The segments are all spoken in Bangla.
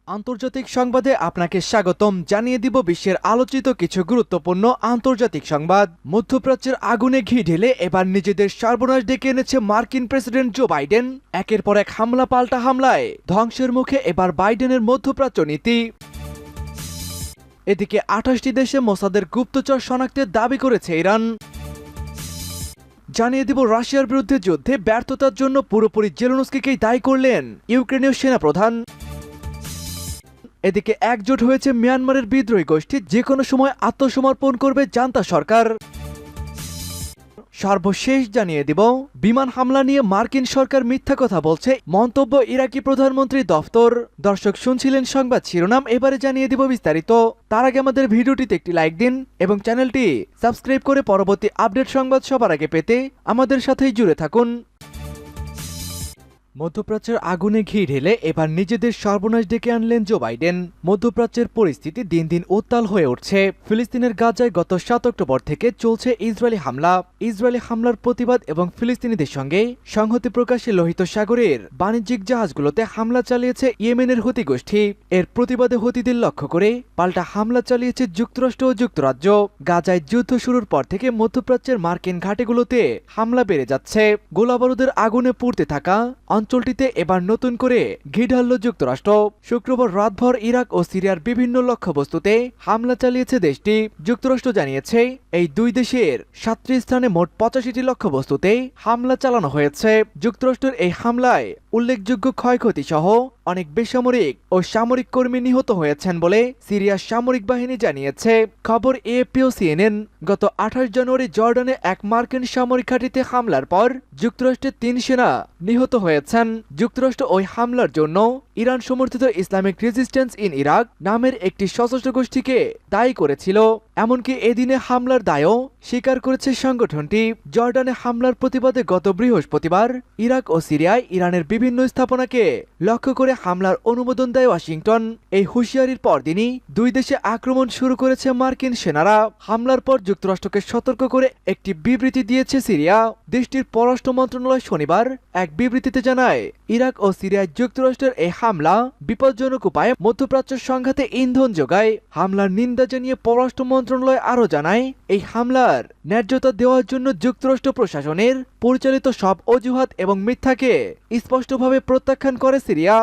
আন্তর্জাতিক সংবাদে আপনাকে স্বাগতম। জানিয়ে দিব বিশ্বের আলোচিত কিছু গুরুত্বপূর্ণ আন্তর্জাতিক সংবাদ। মধ্যপ্রাচ্যের আগুনে ঘি ঢেলে এবার নিজেদের সর্বনাশ ডেকে এনেছে মার্কিন প্রেসিডেন্ট জো বাইডেন। একের পর এক হামলা পাল্টা হামলায় ধ্বংসের মুখে এবার বাইডেনের মধ্যপ্রাচ্য নীতি। এদিকে ২৮টি দেশে মোসাদের গুপ্তচর শনাক্তের দাবি করেছে ইরান। জানিয়ে দিব রাশিয়ার বিরুদ্ধে যুদ্ধে ব্যর্থতার জন্য পুরোপুরি জেলেনস্কিকেই দায়ী করলেন ইউক্রেনীয় সেনাপ্রধান। এদিকে একজোট হয়েছে মিয়ানমারের বিদ্রোহী গোষ্ঠী, যে কোনো সময় আত্মসমর্পণ করবে জান্তা সরকার। সর্বশেষ জানিয়ে দিব বিমান হামলা নিয়ে মার্কিন সরকার মিথ্যা কথা বলছে, মন্তব্য ইরাকি প্রধানমন্ত্রীর দফতর। দর্শক শুনছিলেন সংবাদ শিরোনাম, এবারে জানিয়ে দিব বিস্তারিত। তার আগে আমাদের ভিডিওটিতে একটি লাইক দিন এবং চ্যানেলটি সাবস্ক্রাইব করে পরবর্তী আপডেট সংবাদ সবার আগে পেতে আমাদের সাথেই জুড়ে থাকুন। মধ্যপ্রাচ্যের আগুনে ঘি ঢেলে এবার নিজেদের সর্বনাশ ডেকে আনলেন জো বাইডেন। মধ্যপ্রাচ্যের পরিস্থিতি দিন দিন উত্তাল হয়ে উঠছে। ফিলিস্তিনের গাজায় গত ৭ অক্টোবর থেকে চলছে ইসরায়েলি হামলা। ইসরায়েলি হামলার প্রতিবাদ এবং ফিলিস্তিনিদের সঙ্গে সংহতি প্রকাশে লোহিত সাগরের বাণিজ্যিক জাহাজগুলোতে হামলা চালিয়েছে ইয়েমেনের হুতি গোষ্ঠী। এর প্রতিবাদে হুতিদের লক্ষ্য করে পাল্টা হামলা চালিয়েছে যুক্তরাষ্ট্র ও যুক্তরাজ্য। গাজায় যুদ্ধ শুরুর পর থেকে মধ্যপ্রাচ্যের মার্কিন ঘাঁটিগুলোতে হামলা বেড়ে যাচ্ছে। গোলাবারুদের আগুনে পুড়তে থাকা অঞ্চলটিতে এবার নতুন করে ঘি ঢালল যুক্তরাষ্ট্র। শুক্রবার রাতভর ইরাক ও সিরিয়ার বিভিন্ন লক্ষ্যবস্তুতে হামলা চালিয়েছে দেশটি। যুক্তরাষ্ট্র জানিয়েছে এই দুই দেশের ৭টি স্থানে মোট ৮৫টি লক্ষ্যবস্তুতে হামলা চালানো হয়েছে। যুক্তরাষ্ট্রের এই হামলায় উল্লেখযোগ্য ক্ষয়ক্ষতি সহ অনেক বেসামরিক ও সামরিক কর্মী নিহত হয়েছেন বলে সিরিয়ার সামরিক বাহিনী জানিয়েছে। খবর এএফপি ও সিএনএন। গত ২৮ জানুয়ারি জর্ডানে এক মার্কিন সামরিক ঘাঁটিতে হামলার পর যুক্তরাষ্ট্রের ৩ সেনা নিহত হয়েছেন। যুক্তরাষ্ট্র ওই হামলার জন্য ইরান সমর্থিত ইসলামিক রেজিস্ট্যান্স ইন ইরাক নামের একটি সশস্ত্র গোষ্ঠীকে দায়ী করেছিল। এমনকি এদিনে হামলার দায়ও স্বীকার করেছে সংগঠনটি। জর্ডানে হামলার প্রতিবাদে গত বৃহস্পতিবার ইরাক ও সিরিয়ায় ইরানের বিভিন্ন স্থাপনাকে লক্ষ্য করে হামলার অনুমোদন দেয় ওয়াশিংটন। এই হুঁশিয়ারির পরদিনই দুই দেশে আক্রমণ শুরু করেছে মার্কিন সেনারা। হামলার পর যুক্তরাষ্ট্রকে সতর্ক করে একটি বিবৃতি দিয়েছে সিরিয়া। দেশটির পররাষ্ট্র মন্ত্রণালয় শনিবার এক বিবৃতিতে জানায়, ইরাক ও সিরিয়ায় যুক্তরাষ্ট্রের এই হামলা বিপজ্জনক উপায়ে মধ্যপ্রাচ্য সংঘাতে ইন্ধন যোগায়। হামলার নিন্দা জানিয়ে পররাষ্ট্র মন্ত্রণালয় আরও জানায়, এই হামলার ন্যায্যতা দেওয়ার জন্য যুক্তরাষ্ট্র প্রশাসনের পরিচালিত সব অজুহাত এবং মিথ্যাকে স্পষ্টভাবে প্রত্যাখ্যান করে সিরিয়া।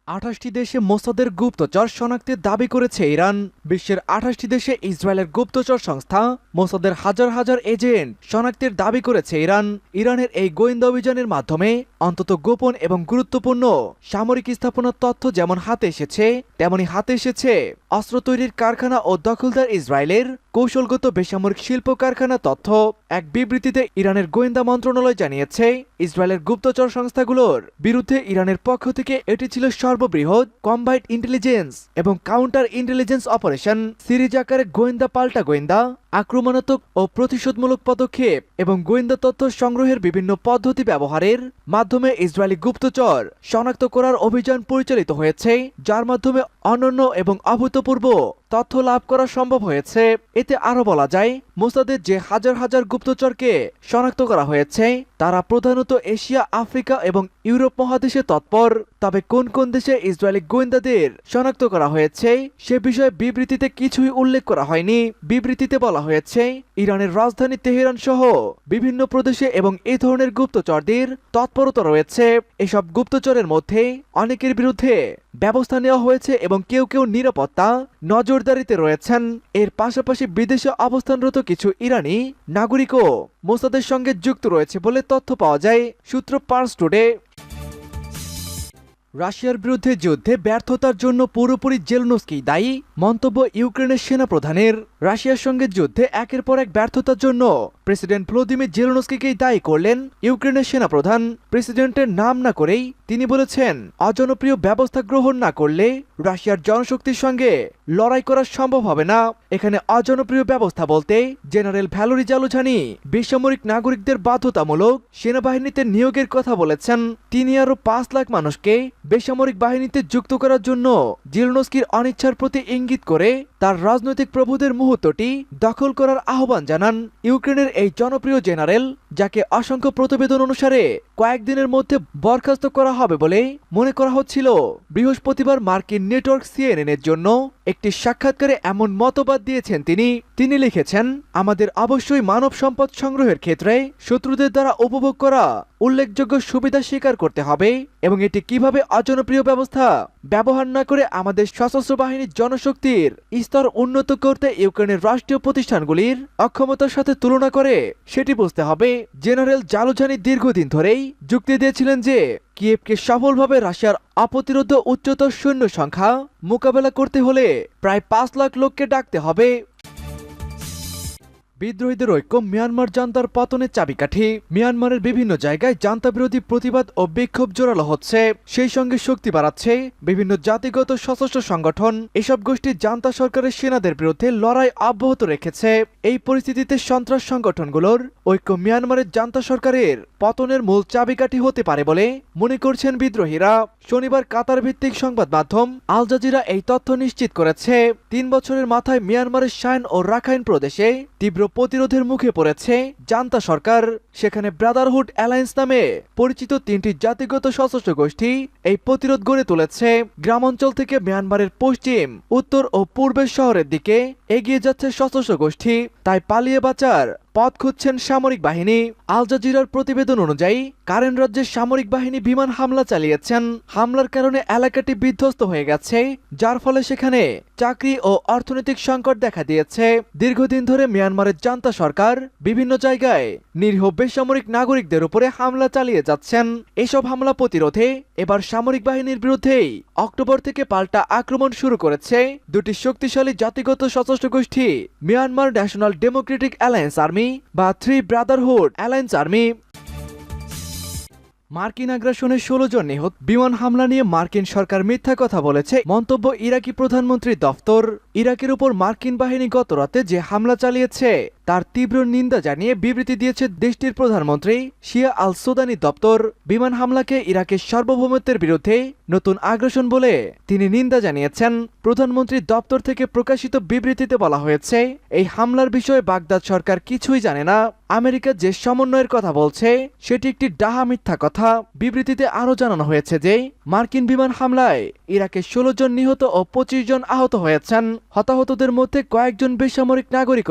২৮টি দেশে মোসাদের গুপ্তচর শনাক্তের দাবি করেছে ইরান। বিশ্বের ২৮টি দেশে ইসরায়েলের গুপ্তচর সংস্থা মোসাদের হাজার হাজার এজেন্ট শনাক্তের দাবি করেছে ইরান। ইরানের এই গোয়েন্দা অভিযানের মাধ্যমে অন্তত গোপন এবং গুরুত্বপূর্ণ সামরিক স্থাপনার তথ্য যেমন হাতে এসেছে, তেমনি হাতে এসেছে অস্ত্র তৈরির কারখানা ও দখলদার ইসরায়েলের কৌশলগত বেসামরিক শিল্প কারখানা তথ্য। এক বিবৃতিতে ইরানের গোয়েন্দা মন্ত্রণালয় জানিয়েছে, ইসরায়েলের গুপ্তচর সংস্থাগুলোর বিরুদ্ধে ইরানের পক্ষ থেকে এটি ছিল সর্ববৃহৎ কম্বাইন্ড ইন্টেলিজেন্স এবং কাউন্টার ইন্টেলিজেন্স অপারেশন। সিরিজ আকারে গোয়েন্দা পাল্টা গোয়েন্দা, আক্রমণাত্মক ও প্রতিশোধমূলক পদক্ষেপ এবং গোয়েন্দা তথ্য সংগ্রহের বিভিন্ন পদ্ধতি ব্যবহারের মাধ্যমে ইসরায়েলি গুপ্তচর শনাক্ত করার অভিযান পরিচালিত হয়েছে, যার মাধ্যমে অনন্য এবং অভূতপূর্ব তথ্য লাভ করা সম্ভব হয়েছে। এতে আরো বলা যায়, মোসাদের যে হাজার হাজার গুপ্তচরকে শনাক্ত করা হয়েছে তারা প্রধানত এশিয়া, আফ্রিকা এবং ইউরোপ মহাদেশে তৎপর। তবে কোন কোন দেশে ইসরায়েলি গোয়েন্দাদের শনাক্ত করা হয়েছে সে বিষয়ে বিবৃতিতে কিছুই উল্লেখ করা হয়নি। বিবৃতিতে বলা হয়েছে, ইরানের রাজধানী তেহরান সহ বিভিন্ন প্রদেশে এবং এই ধরনের গুপ্তচরদের তৎপরতা রয়েছে। এসব গুপ্তচরের মধ্যে অনেকের বিরুদ্ধে ব্যবস্থা নেওয়া হয়েছে এবং কেউ কেউ নিরাপত্তা নজরদারিতে রয়েছেন। এর পাশাপাশি বিদেশে অবস্থানরত কিছু ইরানি নাগরিকও মোসাদের সঙ্গে যুক্ত রয়েছে বলে তথ্য পাওয়া যায়। সূত্র পার্স টুডে। রাশিয়ার বিরুদ্ধে যুদ্ধে ব্যর্থতার জন্য পুরোপুরি জেলেনস্কি দায়ী, মন্তব্য ইউক্রেনের সেনাপ্রধানের। রাশিয়ার সঙ্গে যুদ্ধে একের পর এক ব্যর্থতার জন্য প্রেসিডেন্ট ভ্লাদিমির জেলেনস্কিকেই দায়ী করলেন ইউক্রেনের সেনাপ্রধান। প্রেসিডেন্টের নাম না করেই তিনি বলেছেন, অজনপ্রিয় ব্যবস্থা গ্রহণ না করলে রাশিয়ার জনশক্তির সঙ্গে লড়াই করা সম্ভব হবে না। এখানে অজনপ্রিয় ব্যবস্থা বলতে জেনারেল ভ্যালোরি জালুঝানি বেসামরিক নাগরিকদের বাধ্যতামূলক সেনাবাহিনীতে নিয়োগের কথা বলেছেন। তিনি আরো ৫ লাখ মানুষকে বেসামরিক বাহিনীতে যুক্ত করার জন্য জেলেনস্কির অনিচ্ছার প্রতি ইঙ্গিত করে তার রাজনৈতিক প্রভুদের মুহূর্তটি দখল করার আহ্বান জানান ইউক্রেনের এই জনপ্রিয় জেনারেল, যাকে অসংখ্য প্রতিবেদন অনুসারে কয়েকদিনের মধ্যে বরখাস্ত করা হবে বলে মনে করা হচ্ছিল। বৃহস্পতিবার মার্কিন নেটওয়ার্ক CNN এর জন্য একটি সাক্ষাৎকারে এমন মতবাদ দিয়েছেন তিনি লিখেছেন, আমাদের অবশ্যই মানব সম্পদ সংগ্রহের ক্ষেত্রে শত্রুদের দ্বারা উপভোগ করা উল্লেখযোগ্য সুবিধা স্বীকার করতে হবে এবং এটি কিভাবে অজনপ্রিয় ব্যবস্থা ব্যবহার না করে আমাদের সশস্ত্র বাহিনীর জনশক্তির স্তর উন্নত করতে ইউক্রেনের রাষ্ট্রীয় প্রতিষ্ঠানগুলির অক্ষমতার সাথে তুলনা করে সেটি বুঝতে হবে। জেনারেল জালুঝানি দীর্ঘদিন ধরেই যুক্তি দিয়েছিলেন যে কিয়েভকে সফলভাবে রাশিয়ার অপ্রতিরোধ উচ্চতর সৈন্য সংখ্যা মোকাবেলা করতে হলে প্রায় 5 লাখ লোককে ডাকতে হবে। বিদ্রোহীদের ঐক্য মিয়ানমার জান্তার পতনের চাবিকাঠি। মিয়ানমারের বিভিন্ন জায়গায় জান্তা বিরোধী প্রতিবাদ ও বিক্ষোভ জোরালো হচ্ছে, সেই সঙ্গে শক্তি বাড়াচ্ছে বিভিন্ন জাতিগত সশস্ত্র সংগঠন। এসব গোষ্ঠী জান্তা সরকারের সেনাদের বিরুদ্ধে লড়াই অব্যাহত রেখেছে। এই পরিস্থিতিতে সন্ত্রাস সংগঠনগুলোর ঐক্য মিয়ানমারের জান্তা সরকারের পতনের মূল চাবিকাঠি হতে পারে বলে মনে করছেন বিদ্রোহীরা। শনিবার কাতার ভিত্তিক সংবাদ মাধ্যম আল জাজিরা এই তথ্য নিশ্চিত করেছে। 3 বছরের মাথায় মিয়ানমারের শাইন ও রাখাইন প্রদেশে তীব্র প্রতিরোধের মুখে পড়েছে জান্তা সরকার। সেখানে ব্রাদারহুড অ্যালায়েন্স নামে পরিচিত 3টি জাতিগত সশস্ত্র গোষ্ঠী এই প্রতিরোধ গড়ে তুলেছে। গ্রামাঞ্চল থেকে মিয়ানমারের পশ্চিম, উত্তর ও পূর্বের শহরের দিকে এগিয়ে যাচ্ছে সশস্ত্র গোষ্ঠী, তাই পালিয়ে বাঁচার পথ খুঁজছেন সামরিক বাহিনী। আল জাজিরার প্রতিবেদন অনুযায়ী কারেন রাজ্যের সামরিক বাহিনী বিমান হামলা চালিয়েছেন। হামলার কারণে এলাকাটি বিধ্বস্ত হয়ে গেছে, যার ফলে সেখানে চাকরি ও অর্থনৈতিক সংকট দেখা দিয়েছে। দীর্ঘদিন ধরে মিয়ানমারের জান্তা সরকার বিভিন্ন জায়গায় নিরীহ বেসামরিক নাগরিকদের উপরে হামলা চালিয়ে যাচ্ছেন। এসব হামলা প্রতিরোধে এবার সামরিক বাহিনীর বিরুদ্ধেই অক্টোবর থেকে পাল্টা আক্রমণ শুরু করেছে দুটি শক্তিশালী জাতিগত সশস্ত্র গোষ্ঠী, Myanmar national Democratic alliance army বা 3 ব্রাদারহুড অ্যালায়েন্স আর্মি। মার্কিন আগ্রাসনে 16 জন নিহত। বিমান হামলা নিয়ে মার্কিন সরকার মিথ্যা কথা বলেছে মন্তব্য ইরাকি প্রধানমন্ত্রীর দফতর। ইরাকের উপর মার্কিন বাহিনী গত রাতে যে হামলা চালিয়েছে তার তীব্র নিন্দা জানিয়ে বিবৃতি দিয়েছে দেশটির প্রধানমন্ত্রী শিয়া আল সুদানি দপ্তর। বিমান হামলাকে ইরাকের সার্বভৌমত্বের বিরুদ্ধে নতুন আগ্রাসন বলে তিনি নিন্দা জানিয়েছেন। প্রধানমন্ত্রীর দপ্তর থেকে প্রকাশিত বিবৃতিতে বলা হয়েছে, এই হামলার বিষয়ে বাগদাদ সরকার কিছুই জানে না। আমেরিকা যে সমন্বয়ের কথা বলছে সেটি একটি ডাহা মিথ্যা কথা। বিবৃতিতে আরও জানানো হয়েছে যে মার্কিন বিমান হামলায় ইরাকে 16 জন নিহত ও 25 জন আহত হয়েছেন। হতাহতদের মধ্যে কয়েকজন বেসামরিক নাগরিক